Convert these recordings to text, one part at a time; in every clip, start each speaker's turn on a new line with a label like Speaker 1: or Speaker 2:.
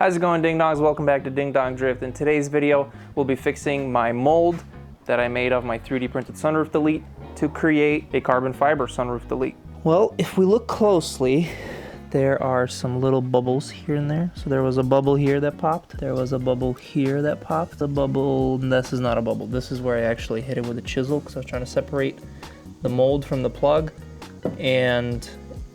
Speaker 1: How's it going, Ding Dongs? Welcome back to Ding Dong Drift. In today's video, we'll be fixing my mold that I made of my 3D printed sunroof delete to create a carbon fiber sunroof delete. Well, if we look closely, there are some little bubbles here and there. So there was a bubble here that popped. There was a bubble here that popped. The bubble, this is not a bubble. This is where I actually hit it with a chisel because I was trying to separate the mold from the plug. And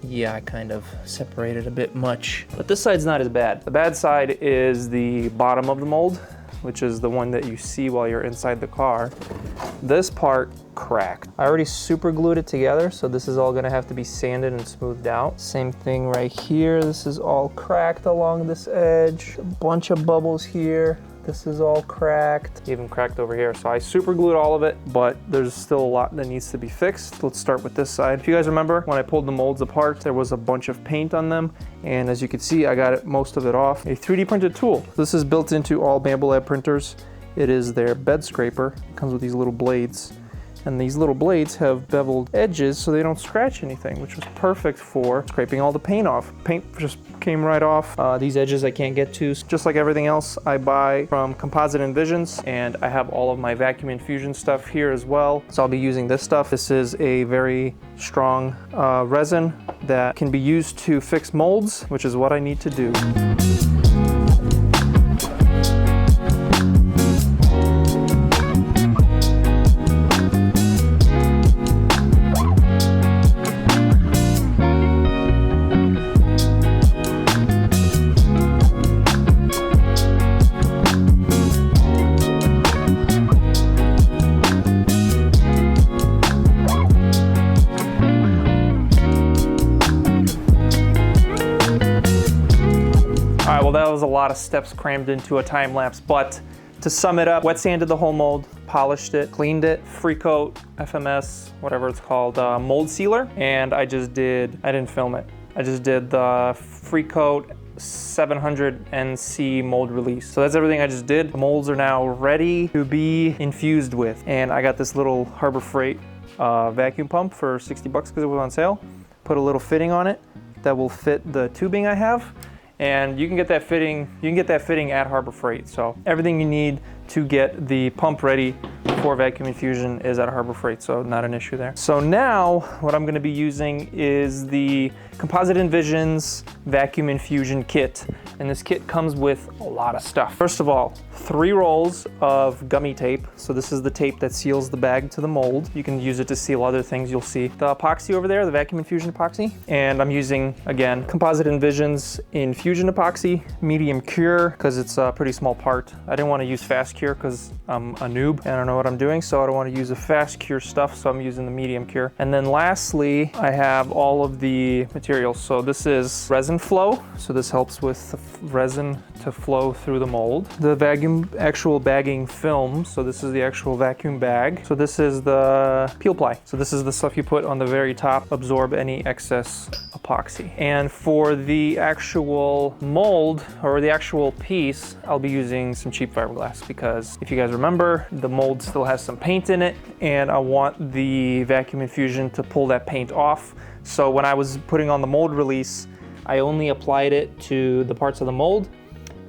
Speaker 1: yeah, I kind of separated a bit much, but this side's not as bad. The bad side is the bottom of the mold, which is the one that you see while you're inside the car. This part cracked. I already super glued it together, so this is all gonna have to be sanded and smoothed out. Same thing right here. This is all cracked along this edge. A bunch of bubbles here. This is all cracked, even cracked over here. So I super glued all of it, but there's still a lot that needs to be fixed. Let's start with this side. If you guys remember, when I pulled the molds apart, there was a bunch of paint on them. And as you can see, I got most of it off. A 3D printed tool. This is built into all Bambu Lab printers. It is their bed scraper. It comes with these little blades. And these little blades have beveled edges so they don't scratch anything, which was perfect for scraping all the paint off. Paint just came right off. These edges I can't get to. Just like everything else I buy from Composite Infusions, and I have all of my vacuum infusion stuff here as well. So I'll be using this stuff. This is a very strong resin that can be used to fix molds, which is what I need to do. Well, that was a lot of steps crammed into a time lapse, but to sum it up, wet sanded the whole mold, polished it, cleaned it, free coat, FMS, whatever it's called, mold sealer, and I didn't film it. I just did the free coat 700 NC mold release. So that's everything I just did. The molds are now ready to be infused with, and I got this little Harbor Freight vacuum pump for 60 bucks because it was on sale. Put a little fitting on it that will fit the tubing I have. And you can get that fitting at Harbor Freight. So everything you need to get the pump ready for vacuum infusion is at Harbor Freight, so not an issue there. So now what I'm gonna be using is the Composite Infusions vacuum infusion kit. And this kit comes with a lot of stuff. First of all, 3 rolls of gummy tape. So this is the tape that seals the bag to the mold. You can use it to seal other things you'll see. The epoxy over there, the vacuum infusion epoxy. And I'm using, again, Composite Infusions infusion epoxy, medium cure, because it's a pretty small part. I didn't want to use fast cure because I'm a noob and I don't know what I'm doing, so I don't want to use the fast cure stuff, so I'm using the medium cure. And then lastly, I have all of the materials. So this is resin flow. So this helps with the resin to flow through the mold. The actual bagging film. So this is the actual vacuum bag. So this is the peel ply. So this is the stuff you put on the very top, absorb any excess epoxy. And for the actual mold or the actual piece, I'll be using some cheap fiberglass because if you guys remember, the mold still has some paint in it and I want the vacuum infusion to pull that paint off. So when I was putting on the mold release, I only applied it to the parts of the mold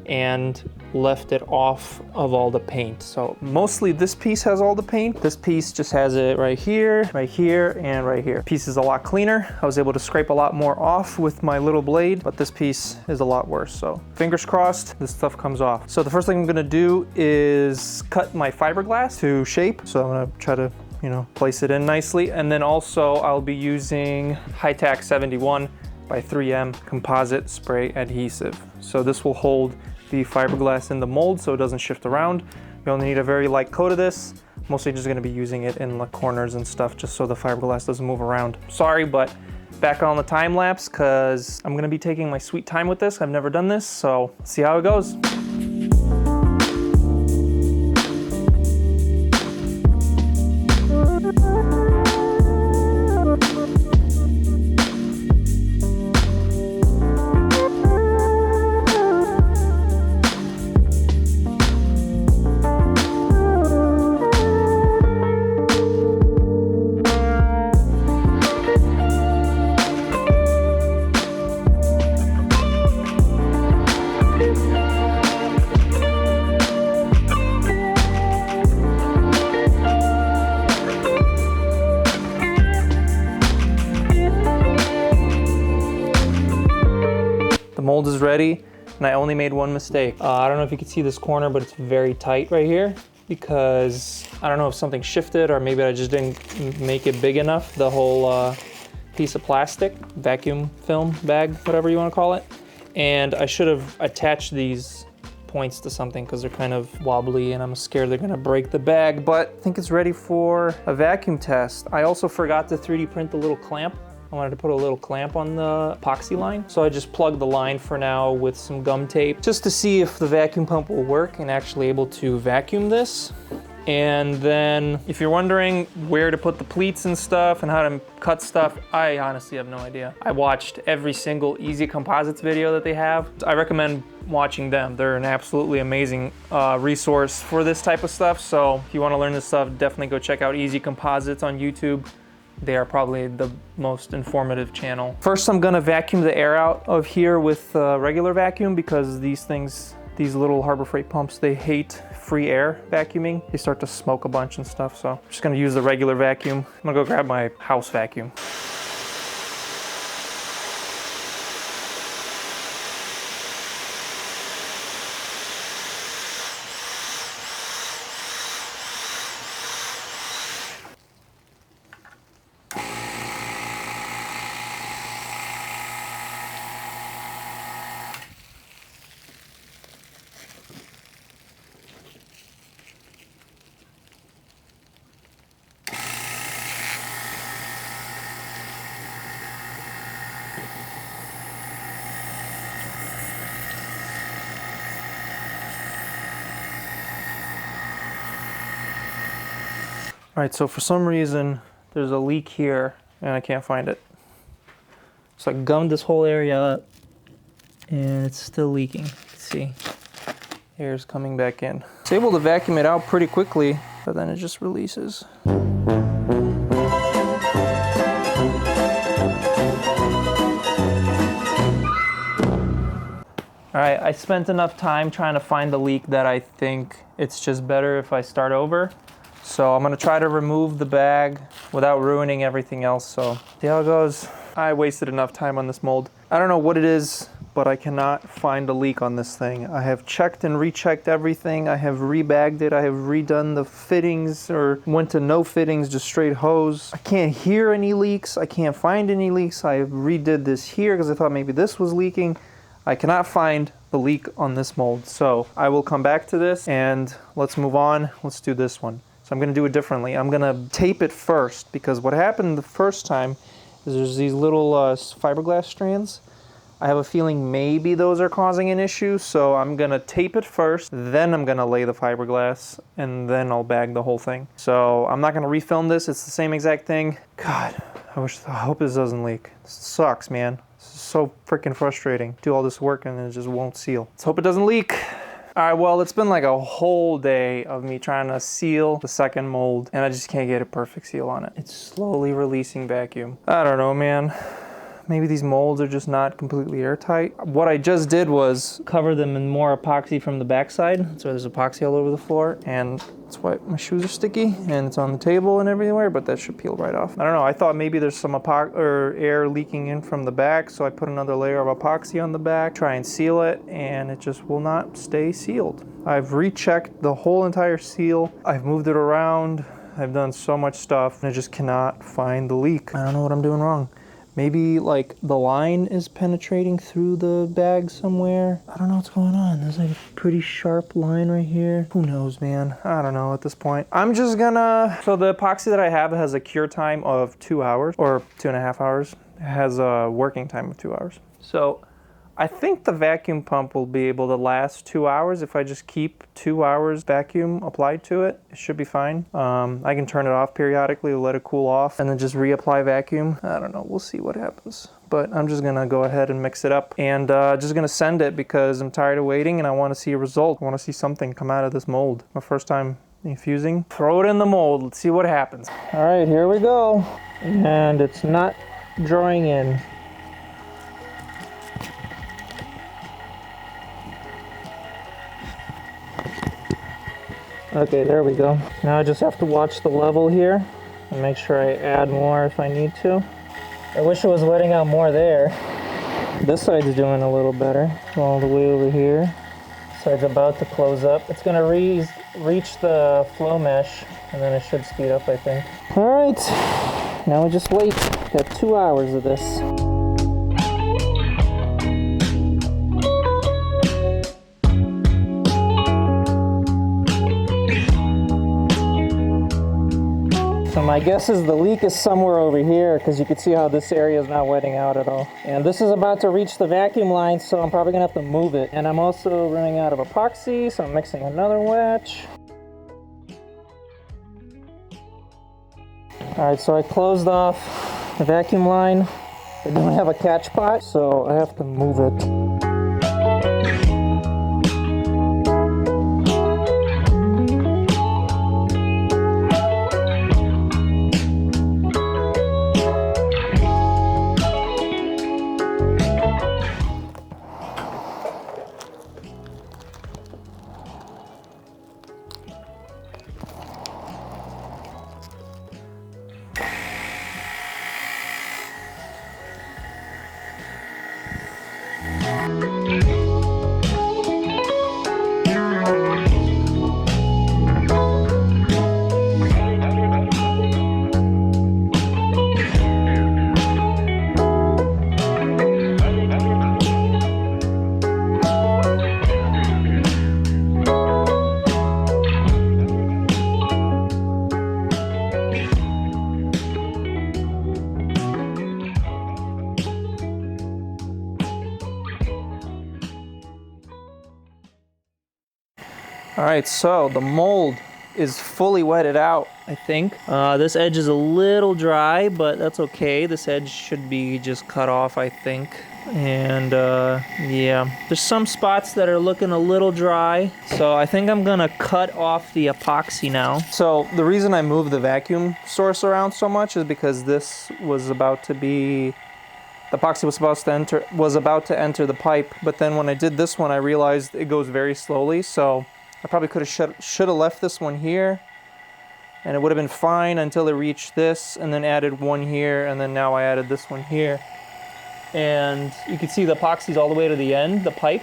Speaker 1: and left it off of all the paint. So mostly this piece has all the paint. This piece just has it right here, and right here. Piece is a lot cleaner. I was able to scrape a lot more off with my little blade, but this piece is a lot worse. So fingers crossed, this stuff comes off. So the first thing I'm gonna do is cut my fiberglass to shape. So I'm gonna try to, place it in nicely. And then also I'll be using High-Tac 71 by 3M composite spray adhesive. So this will hold the fiberglass in the mold so it doesn't shift around. You only need a very light coat of this. Mostly just gonna be using it in the corners and stuff just so the fiberglass doesn't move around. Sorry, but back on the time lapse because I'm gonna be taking my sweet time with this. I've never done this, so let's see how it goes. is ready, and I only made one mistake. I don't know if you can see this corner, but it's very tight right here because I don't know if something shifted or maybe I just didn't make it big enough, the whole piece of plastic, vacuum film bag, whatever you want to call it. And I should have attached these points to something because they're kind of wobbly and I'm scared they're gonna break the bag, but I think it's ready for a vacuum test. I also forgot to 3D print the little clamp. I wanted to put a little clamp on the epoxy line. So I just plugged the line for now with some gum tape just to see if the vacuum pump will work and actually able to vacuum this. And then if you're wondering where to put the pleats and stuff and how to cut stuff, I honestly have no idea. I watched every single Easy Composites video that they have. I recommend watching them. They're an absolutely amazing resource for this type of stuff. So if you want to learn this stuff, definitely go check out Easy Composites on YouTube. They are probably the most informative channel. First, I'm gonna vacuum the air out of here with regular vacuum because these little Harbor Freight pumps, they hate free air vacuuming. They start to smoke a bunch and stuff, so I'm just gonna use the regular vacuum. I'm gonna go grab my house vacuum. All right, so for some reason, there's a leak here and I can't find it. So I gummed this whole area up and it's still leaking. You can see, air's coming back in. It's able to vacuum it out pretty quickly, but then it just releases. All right, I spent enough time trying to find the leak that I think it's just better if I start over. So I'm gonna try to remove the bag without ruining everything else. So see how it goes. I wasted enough time on this mold. I don't know what it is, but I cannot find a leak on this thing. I have checked and rechecked everything. I have rebagged it. I have redone the fittings or went to no fittings, just straight hose. I can't hear any leaks. I can't find any leaks. I redid this here because I thought maybe this was leaking. I cannot find the leak on this mold. So I will come back to this and let's move on. Let's do this one. So I'm gonna do it differently. I'm gonna tape it first because what happened the first time is there's these little fiberglass strands. I have a feeling maybe those are causing an issue, so I'm gonna tape it first, then I'm gonna lay the fiberglass, and then I'll bag the whole thing. So I'm not gonna refilm this, it's the same exact thing. God, I hope this doesn't leak. This sucks, man. This is so freaking frustrating. Do all this work and it just won't seal. Let's hope it doesn't leak. All right, well, it's been like a whole day of me trying to seal the second mold, and I just can't get a perfect seal on it. It's slowly releasing vacuum. I don't know, man. Maybe these molds are just not completely airtight. What I just did was cover them in more epoxy from the backside. So there's epoxy all over the floor, and that's why my shoes are sticky, and it's on the table and everywhere, but that should peel right off. I don't know, I thought maybe there's some air leaking in from the back, so I put another layer of epoxy on the back, try and seal it, and it just will not stay sealed. I've rechecked the whole entire seal. I've moved it around. I've done so much stuff, and I just cannot find the leak. I don't know what I'm doing wrong. Maybe like the line is penetrating through the bag somewhere. I don't know what's going on. There's like a pretty sharp line right here. Who knows, man? I don't know at this point. I'm just gonna, so the epoxy that I have has a cure time of 2 hours or 2.5 hours. It has a working time of 2 hours. So I think the vacuum pump will be able to last 2 hours. If I just keep 2 hours vacuum applied to it, it should be fine. I can turn it off periodically, let it cool off, and then just reapply vacuum. I don't know, we'll see what happens. But I'm just gonna go ahead and mix it up and just gonna send it because I'm tired of waiting and I wanna see a result. I wanna see something come out of this mold. My first time infusing. Throw it in the mold, let's see what happens. All right, here we go. And it's not drawing in. Okay, there we go. Now I just have to watch the level here and make sure I add more if I need to. I wish it was letting out more there. This side's doing a little better. All the way over here. This side's about to close up. It's gonna reach the flow mesh, and then it should speed up, I think. All right, now we just wait. Got 2 hours of this. So my guess is the leak is somewhere over here, because you can see how this area is not wetting out at all. And this is about to reach the vacuum line, so I'm probably gonna have to move it. And I'm also running out of epoxy, so I'm mixing another batch. All right, so I closed off the vacuum line. I don't have a catch pot, so I have to move it. All right, so the mold is fully wetted out, I think. This edge is a little dry, but that's okay. This edge should be just cut off, I think. And yeah, there's some spots that are looking a little dry. So I think I'm gonna cut off the epoxy now. So the reason I moved the vacuum source around so much is because this was about to be, the epoxy was about to enter the pipe, but then when I did this one, I realized it goes very slowly, so I probably should have left this one here, and it would have been fine until it reached this, and then added one here, and then now I added this one here. And you can see the epoxy's all the way to the end, the pipe,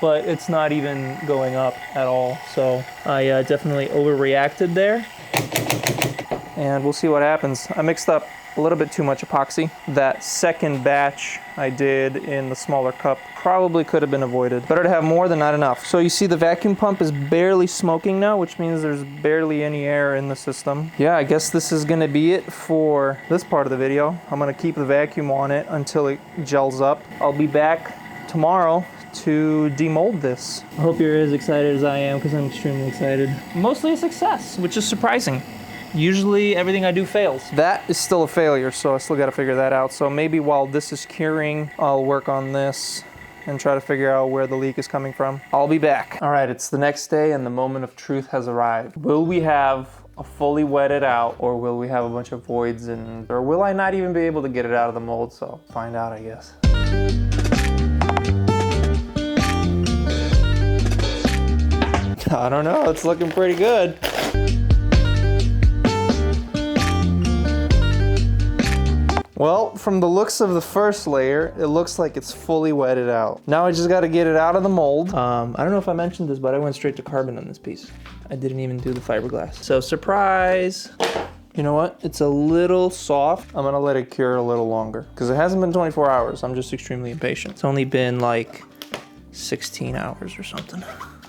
Speaker 1: but it's not even going up at all. So I definitely overreacted there, and we'll see what happens. I mixed up a little bit too much epoxy. That second batch I did in the smaller cup probably could have been avoided. Better to have more than not enough. So you see the vacuum pump is barely smoking now, which means there's barely any air in the system. Yeah, I guess this is gonna be it for this part of the video. I'm gonna keep the vacuum on it until it gels up. I'll be back tomorrow to demold this. I hope you're as excited as I am, because I'm extremely excited. Mostly a success, which is surprising. Usually everything I do fails. That is still a failure, so I still gotta figure that out. So maybe while this is curing, I'll work on this and try to figure out where the leak is coming from. I'll be back. All right, it's the next day and the moment of truth has arrived. Will we have a fully wetted out, or will we have a bunch of voids, or will I not even be able to get it out of the mold? So find out, I guess. I don't know, it's looking pretty good. Well, from the looks of the first layer, it looks like it's fully wetted out. Now I just gotta get it out of the mold. I don't know if I mentioned this, but I went straight to carbon on this piece. I didn't even do the fiberglass. So surprise. You know what? It's a little soft. I'm gonna let it cure a little longer, because it hasn't been 24 hours. I'm just extremely impatient. It's only been like 16 hours or something.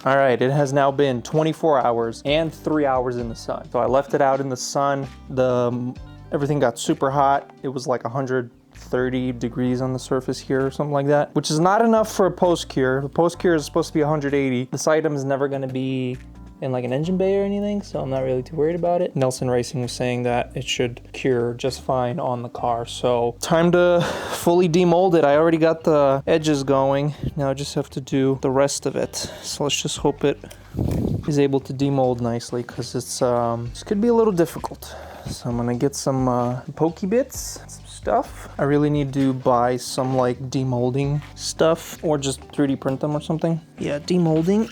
Speaker 1: All right, it has now been 24 hours and 3 hours in the sun. So I left it out in the sun. Everything got super hot. It was like 130 degrees on the surface here or something like that, which is not enough for a post-cure. The post-cure is supposed to be 180. This item is never gonna be in like an engine bay or anything, so I'm not really too worried about it. Nelson Racing was saying that it should cure just fine on the car. So time to fully demold it. I already got the edges going. Now I just have to do the rest of it. So let's just hope it is able to demold nicely, because this could be a little difficult. So I'm gonna get some pokey bits, some stuff. I really need to buy some like demolding stuff, or just 3D print them or something. Yeah, demolding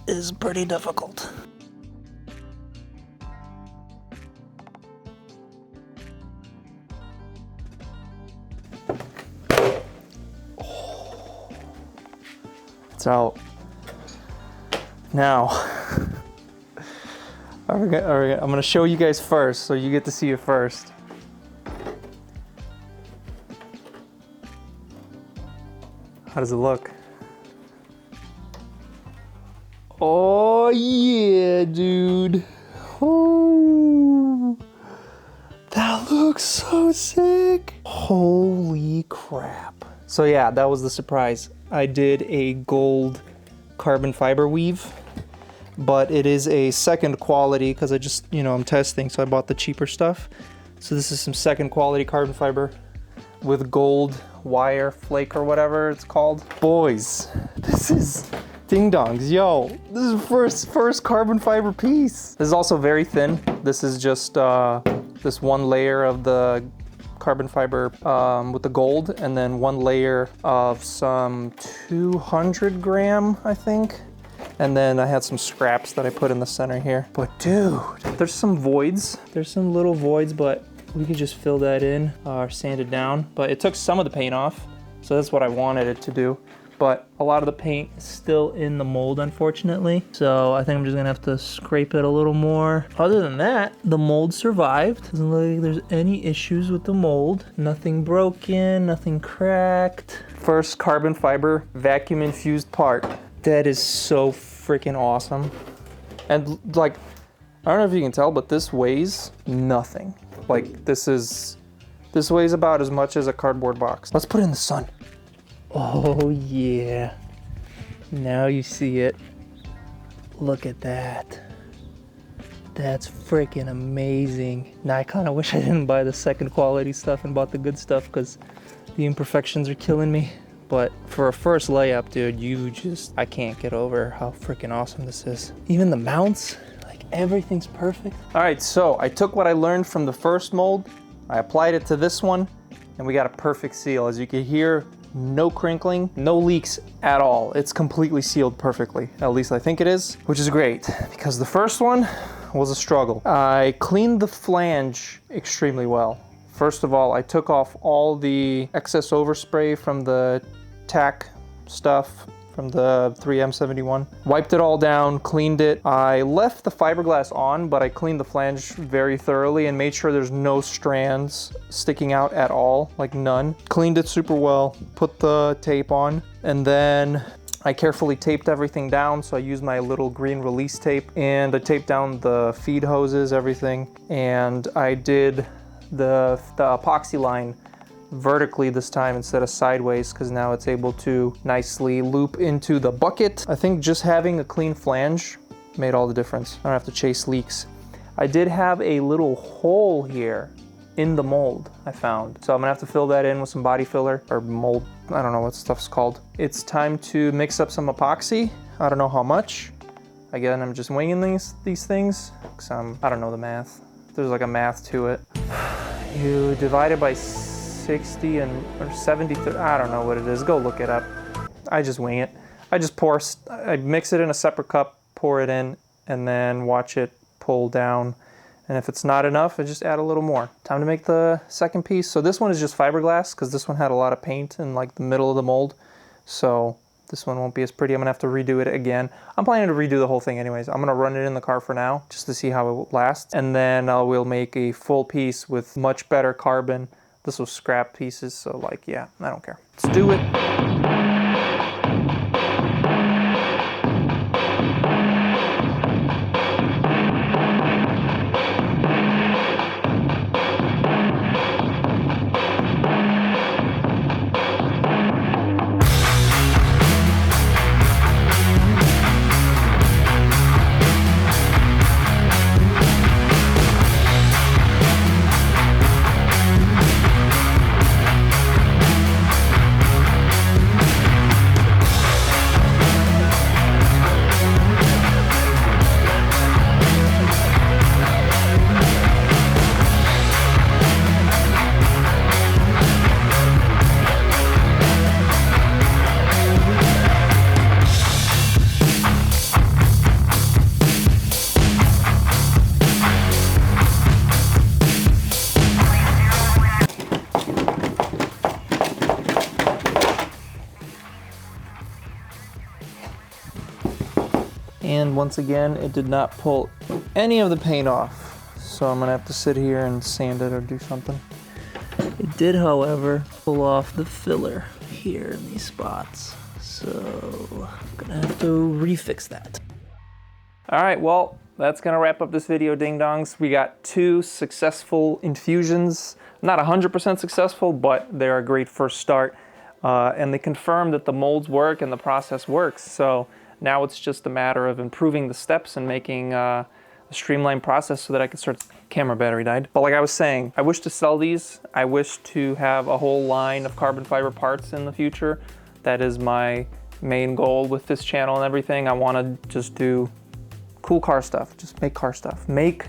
Speaker 1: is pretty difficult. it's out. Now, I'm gonna show you guys first, so you get to see it first. How does it look? Oh yeah, dude. Oh, that looks so sick. Holy crap. So yeah, that was the surprise. I did a gold carbon fiber weave, but it is a second quality because I just, you know, I'm testing, so I bought the cheaper stuff. So this is some second quality carbon fiber with gold wire flake or whatever it's called. Boys, this is ding dongs. Yo, this is first carbon fiber piece. This is also very thin. This is just this one layer of the carbon fiber with the gold, and then one layer of some 200 gram, I think. And then I had some scraps that I put in the center here. But dude, there's some voids. There's some little voids, but we could just fill that in or sand it down. But it took some of the paint off, so that's what I wanted it to do. But a lot of the paint is still in the mold, unfortunately. So I think I'm just gonna have to scrape it a little more. Other than that, the mold survived. Doesn't look like there's any issues with the mold. Nothing broken, nothing cracked. First carbon fiber vacuum infused part. That is so freaking awesome. And like, I don't know if you can tell, but this weighs nothing. Like this weighs about as much as a cardboard box. Let's put it in the sun. Oh yeah, now you see it. Look at that. That's freaking amazing. Now I kind of wish I didn't buy the second quality stuff and bought the good stuff because the imperfections are killing me. But for a first layup, dude, I can't get over how freaking awesome this is. Even the mounts, like everything's perfect. All right, so I took what I learned from the first mold, I applied it to this one, and we got a perfect seal. As you can hear, no crinkling, no leaks at all. It's completely sealed perfectly. At least I think it is, which is great because the first one was a struggle. I cleaned the flange extremely well. First of all, I took off all the excess overspray from the tack stuff from the 3M71. Wiped it all down, cleaned it. I left the fiberglass on, but I cleaned the flange very thoroughly and made sure there's no strands sticking out at all, like none. Cleaned it super well, put the tape on, and then I carefully taped everything down. So I used my little green release tape and I taped down the feed hoses, everything. And I did the epoxy line vertically this time instead of sideways because now it's able to nicely loop into the bucket. I think just having a clean flange made all the difference. I don't have to chase leaks. I did have a little hole here in the mold I found. So I'm gonna have to fill that in with some body filler or mold. I don't know what stuff's called. It's time to mix up some epoxy. I don't know how much. Again, I'm just winging these things because I don't know the math. There's like a math to it. You divide it by 60 or 70, I don't know what it is. Go look it up. I just wing it. I mix it in a separate cup, pour it in, and then watch it pull down. And if it's not enough, I just add a little more. Time to make the second piece. So this one is just fiberglass because this one had a lot of paint in like the middle of the mold. So this one won't be as pretty. I'm gonna have to redo it again. I'm planning to redo the whole thing anyways. I'm gonna run it in the car for now just to see how it lasts. And then we'll make a full piece with much better carbon. This was scrap pieces, so like, yeah, I don't care. Let's do it. And once again, it did not pull any of the paint off. So I'm gonna have to sit here and sand it or do something. It did, however, pull off the filler here in these spots. So I'm gonna have to refix that. All right, well, that's gonna wrap up this video, ding dongs. We got 2 successful infusions. Not 100% successful, but they're a great first start. And they confirm that the molds work and the process works. So now it's just a matter of improving the steps and making a streamlined process so that I can start. Camera battery died. But like I was saying, I wish to sell these. I wish to have a whole line of carbon fiber parts in the future. That is my main goal with this channel and everything. I want to just do cool car stuff. Just make car stuff. Make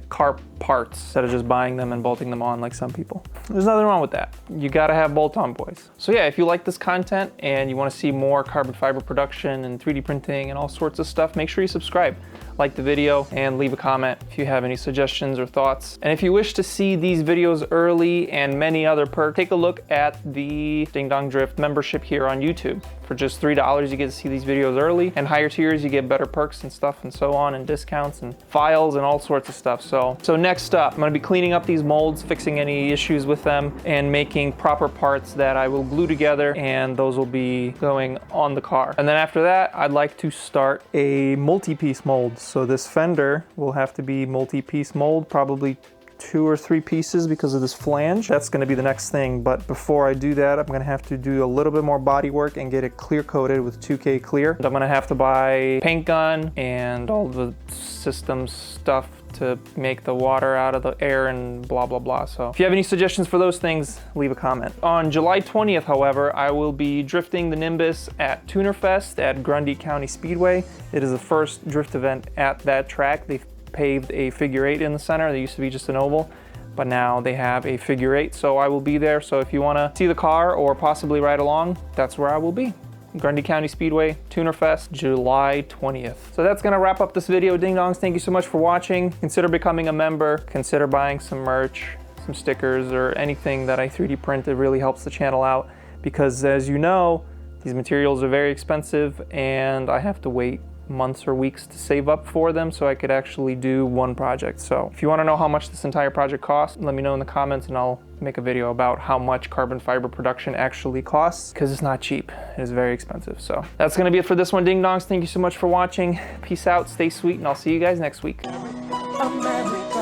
Speaker 1: car parts instead of just buying them and bolting them on like some people. There's nothing wrong with that. You gotta have bolt-on boys. So yeah, if you like this content and you want to see more carbon fiber production and 3D printing and all sorts of stuff, make sure you subscribe, like the video, and leave a comment if you have any suggestions or thoughts. And if you wish to see these videos early and many other perks, take a look at the Ding Dong Drift membership here on YouTube. For just $3, you get to see these videos early, and higher tiers, you get better perks and stuff and so on, and discounts and files and all sorts of stuff. So next up, I'm gonna be cleaning up these molds, fixing any issues with them, and making proper parts that I will glue together, and those will be going on the car. And then after that, I'd like to start a multi-piece mold. So this fender will have to be multi-piece mold, probably 2 or 3 pieces because of this flange. That's gonna be the next thing. But before I do that, I'm gonna have to do a little bit more body work and get it clear coated with 2K clear. I'm gonna have to buy a paint gun and all the system stuff to make the water out of the air and blah, blah, blah. So if you have any suggestions for those things, leave a comment. On July 20th, however, I will be drifting the Nimbus at Tuner Fest at Grundy County Speedway. It is the first drift event at that track. They've paved a figure 8 in the center. They used to be just an oval, but now they have a figure 8. So I will be there. So if you wanna see the car or possibly ride along, that's where I will be. Grundy County Speedway, Tuner Fest, July 20th. So that's gonna wrap up this video, ding dongs. Thank you so much for watching. Consider becoming a member. Consider buying some merch, some stickers, or anything that I 3D printed. Really helps the channel out because, as you know, these materials are very expensive and I have to wait months or weeks to save up for them so I could actually do one project. So if you want to know how much this entire project costs, let me know in the comments and I'll make a video about how much carbon fiber production actually costs, because it's not cheap. It is very expensive. So that's going to be it for this one, ding dongs. Thank you so much for watching. Peace out, stay sweet, and I'll see you guys next week.
Speaker 2: America,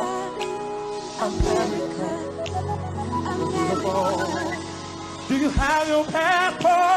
Speaker 2: America. Do you have your passport?